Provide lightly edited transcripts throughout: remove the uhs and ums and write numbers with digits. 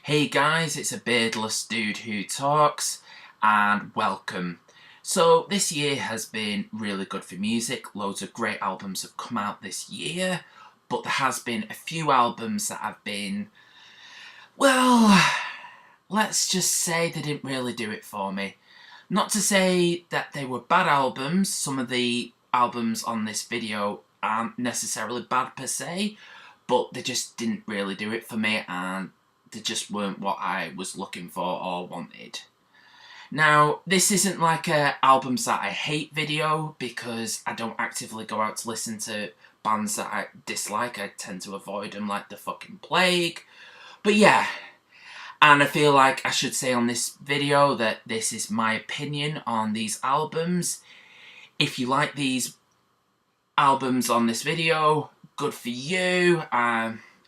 Hey guys, it's a beardless dude who talks, and welcome. So this year has been really good for music. Loads of great albums have come out this year, but there has been a few albums that have been, well, let's just say they didn't really do it for me. Not to say that they were bad albums. Some of the albums on this video aren't necessarily bad per se, but they just didn't really do it for me, and they just weren't what I was looking for or wanted. Now, this isn't like a albums that I hate video, because I don't actively go out to listen to bands that I dislike. I tend to avoid them like the fucking plague. But yeah, and I feel like I should say on this video that this is my opinion on these albums. If you like these albums on this video, good for you.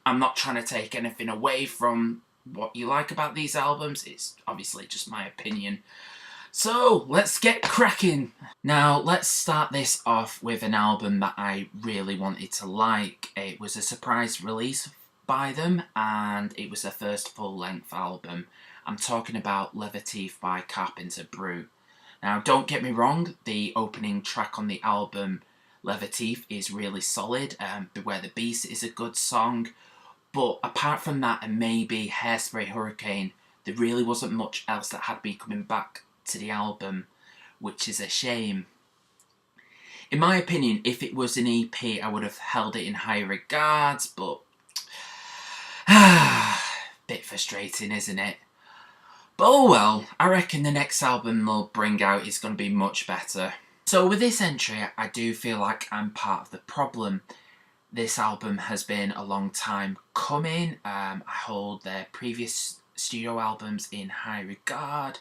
I'm not trying to take anything away from what you like about these albums. It's obviously just my opinion. So, let's get cracking. Now, let's start this off with an album that I really wanted to like. It was a surprise release by them, and it was their first full-length album. I'm talking about Leatherteeth by Carpenter Brut. Now, don't get me wrong, the opening track on the album, Leatherteeth, is really solid. Beware the Beast is a good song. But apart from that, and maybe Hairspray Hurricane, there really wasn't much else that had been coming back to the album, which is a shame. In my opinion, if it was an EP, I would have held it in higher regards, but bit frustrating, isn't it? But oh well, I reckon the next album they'll bring out is going to be much better. So with this entry, I do feel like I'm part of the problem. This album has been a long time coming. I hold their previous studio albums in high regard.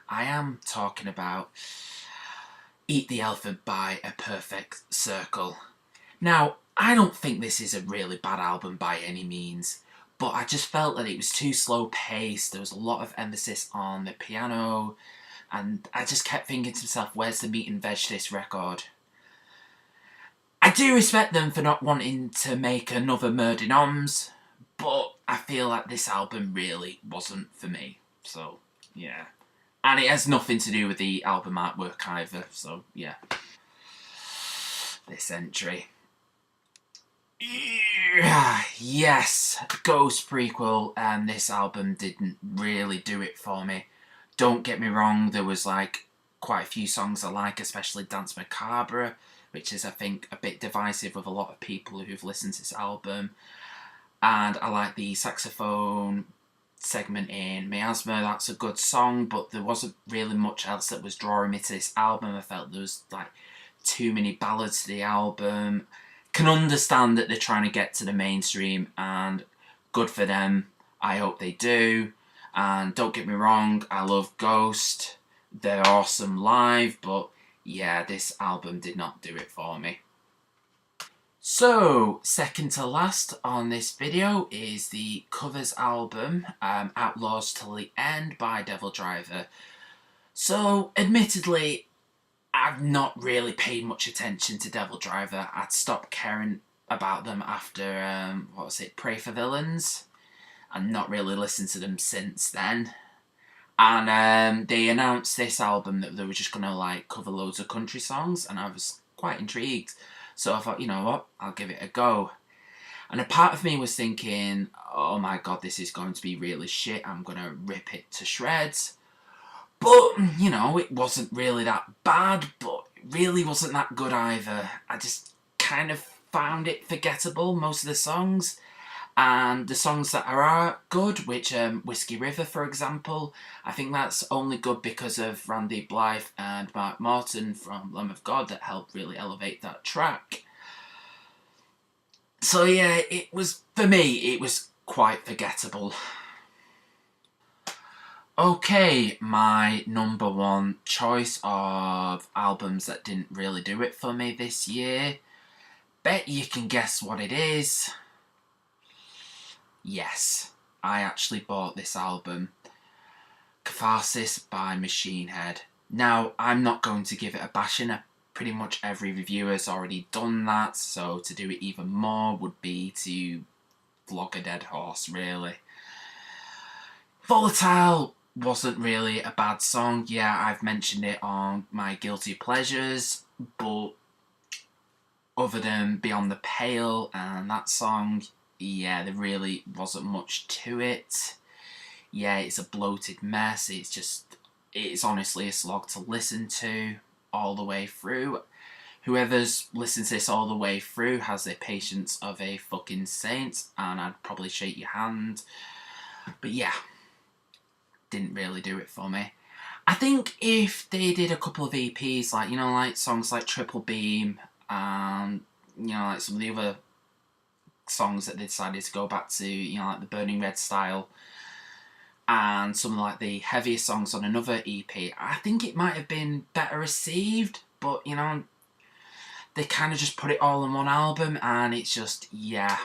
I am talking about Eat the Elephant by A Perfect Circle. Now, I don't think this is a really bad album by any means, but I just felt that it was too slow paced. There was a lot of emphasis on the piano, and I just kept thinking to myself, where's the meat and veg to this record? I do respect them for not wanting to make another Murder Noms, but I feel like this album really wasn't for me. So, yeah. And it has nothing to do with the album artwork either, so, yeah. This entry. Yes, Ghost prequel, and this album didn't really do it for me. Don't get me wrong, there was like quite a few songs I like, especially Dance Macabre, which is, I think, a bit divisive with a lot of people who've listened to this album. And I like the saxophone segment in Miasma. That's a good song, but there wasn't really much else that was drawing me to this album. I felt there was like too many ballads to the album. Can understand that they're trying to get to the mainstream, and good for them. I hope they do. And don't get me wrong, I love Ghost. They're awesome live, but yeah, this album did not do it for me. So, second to last on this video is the covers album, Outlaws Till the End by Devil Driver. So, admittedly, I've not really paid much attention to Devil Driver. I'd stopped caring about them after, Pray for Villains, and not really listened to them since then. And they announced this album that they were just going to like cover loads of country songs, and I was quite intrigued. So I thought, you know what, I'll give it a go. And a part of me was thinking, oh my god, this is going to be really shit, I'm going to rip it to shreds. But, you know, it wasn't really that bad, but it really wasn't that good either. I just kind of found it forgettable, most of the songs. And the songs that are good, which Whiskey River, for example, I think that's only good because of Randy Blythe and Mark Morton from Lamb of God that helped really elevate that track. So yeah, it was, for me, it was quite forgettable. Okay, my number one choice of albums that didn't really do it for me this year. Bet you can guess what it is. Yes, I actually bought this album, Catharsis by Machine Head. Now, I'm not going to give it a bashing. Pretty much every reviewer's already done that, so to do it even more would be to flog a dead horse, really. Volatile wasn't really a bad song. Yeah, I've mentioned it on my Guilty Pleasures, but other than Beyond the Pale and that song, yeah, there really wasn't much to it. Yeah, it's a bloated mess. It's honestly a slog to listen to all the way through. Whoever's listened to this all the way through has the patience of a fucking saint, and I'd probably shake your hand. But yeah, didn't really do it for me. I think if they did a couple of EPs, like, you know, like songs like Triple Beam, and, you know, like some of the other songs that they decided to go back to, you know, like the Burning Red style, and some of like the heavier songs on another EP, I think it might have been better received, but, you know, they kind of just put it all in one album, and it's just, yeah.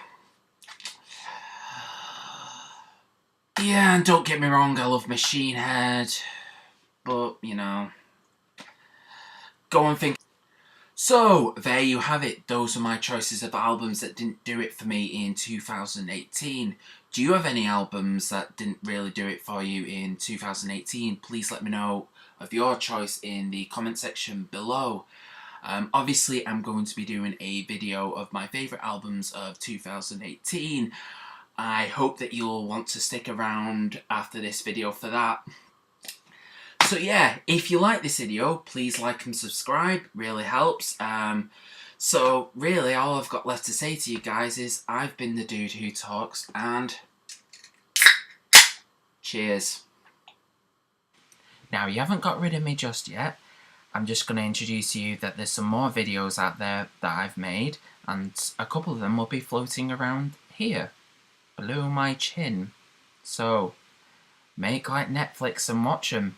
Yeah, and don't get me wrong, I love Machine Head, but, you know, go and think. So, there you have it. Those are my choices of albums that didn't do it for me in 2018. Do you have any albums that didn't really do it for you in 2018? Please let me know of your choice in the comment section below. Obviously, I'm going to be doing a video of my favourite albums of 2018. I hope that you'll want to stick around after this video for that. So yeah, if you like this video, please like and subscribe, really helps. So really, all I've got left to say to you guys is I've been the dude who talks, and cheers. Now, you haven't got rid of me just yet. I'm just going to introduce you that there's some more videos out there that I've made, and a couple of them will be floating around here, below my chin. So, make like Netflix and watch them.